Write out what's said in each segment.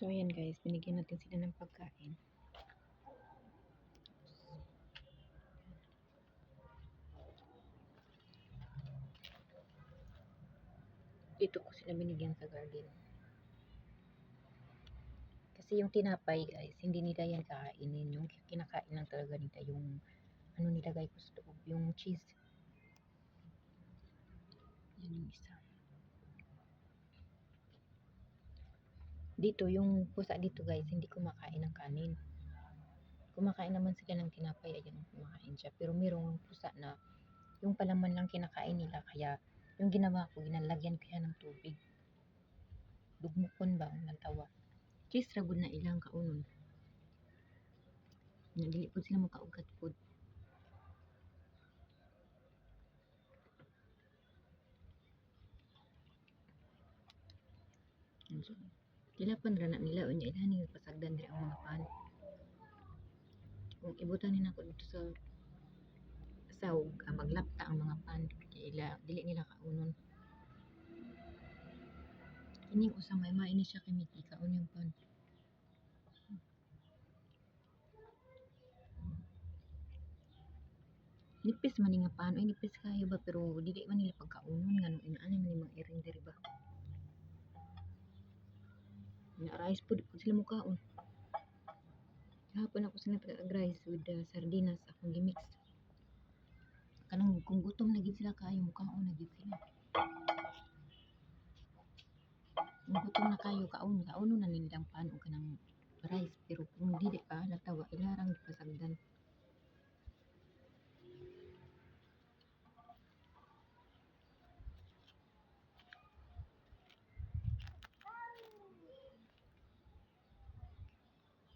So, ayan guys, binigyan natin sila ng pagkain. Dito ko sila binigyan sa garden. Kasi yung tinapay guys, hindi nila yan kakainin. Yung kinakain lang talaga nila yung ano nilagay ko sa loob, yung cheese. Yan yung isa. Dito, yung pusa dito guys, hindi kumakain ng kanin. Kumakain naman sila ng tinapay, ayan, kumakain siya. Pero mayroong pusa na yung palaman lang kinakain nila, kaya yung ginawa ko, ginalagyan ko yan ng tubig. Dugmukon ba ang natawa. Cheese ragod na ilang kaunon. Dili po sila makaugat po. Sila panrana nila unya ilhan ni pasagdan diri ang mga pan. Kung ibutan nila ko dito sa sawg, maglapta ang mga pan ila dili nila kaunon. Ining usa may ini siya kay Mickey kaon yung pan. Nipis man nga pan, ay nipis kayo ba pero dili man nila pagkaunon ngano inaani man mga iring diri ba. Na rice food pud sila mo kaon. Hapon ako sila rice with sardinas akong gimix. Kanang kung gutom na gid sila kayo mukaon na gid sila. Kung gutom na kayo kauno na nilang pan o kanang rice pero kung dili pa natawa ilarang pasagdan.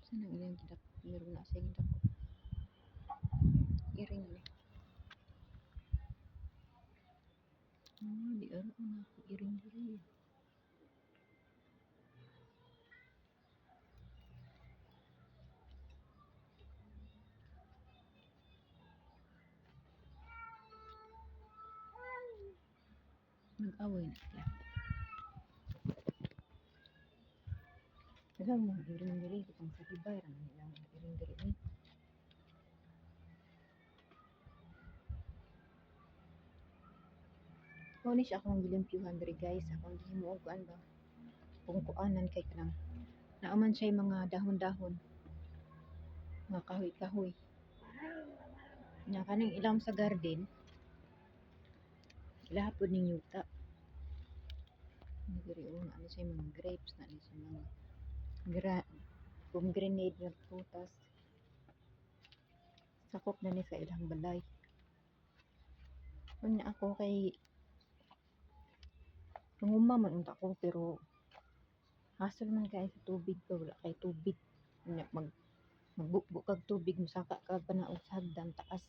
Sana ilang gidak meron na sa gidak ko. Iring ni. Di aro na ako iring diri. Nag-away na sila. Alam mo, iring diri itong sa tibay lang nilang iring diri ni. Ni siya akong gilimpyuhan diri guys, akong gihimuog kuan ba. Kung kuanan kay kanang naaman siya mga dahon-dahon. Mga kahoy-kahoy. Nya kaning ilam sa garden. Lahapod ning yuta. Diri ano siya mga grapes na ni siya mga pomegranate nga prutas. Sakop na ni sa ilang balay. Unya ako kay nanguma man unta ko pero hasol man kay sa tubig ko wala kay tubig. Unya magbukbuk kag tubig musaka kag panaog sa hagdan taas.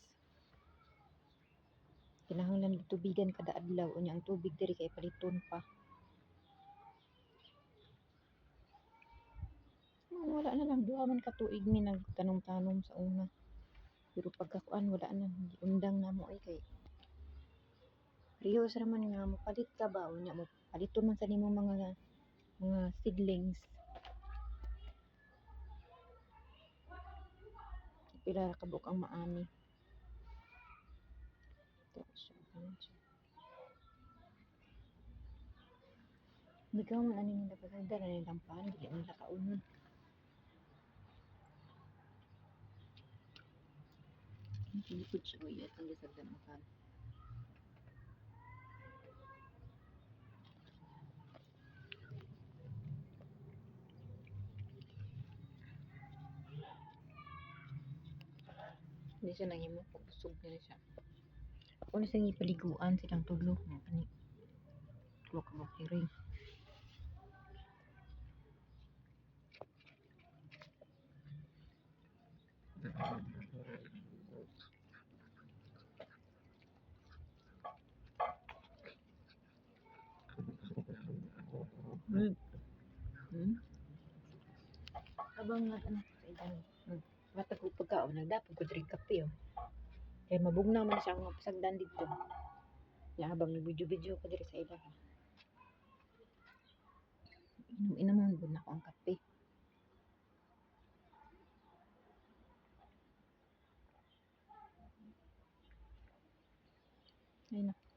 Kinahanglan tubigan kada adlaw unya ang tubig diri kay paliton pa. Wala na lang duha man ka tuig mi nagtanom-tanom sa una. Pero pagkakuan wala na undang na mo ay kay Riyos raman nga mopalit ka ba unya mo paliton man sa nimo mga seedlings. Pila ra ka buok ang maani. Bigaw man ani nila pasagdan ani nilang pan dili nila kaunon. Hindi pud siya uyat ang gisagdan ang pan. Hindi siya nahimo busog na siya. Ako na siyang ipaliguan silang tulo nga kani. Tulo ka bakiring. Habang ano sa ilang matag og pagkaon nagdapog ko diri kape oh. Kay mabugnaw man siya ang pasagdan dito. Ya habang nag-video ko diri sa ilaha. Inom-inom man gud nako ang kape. Ay naku.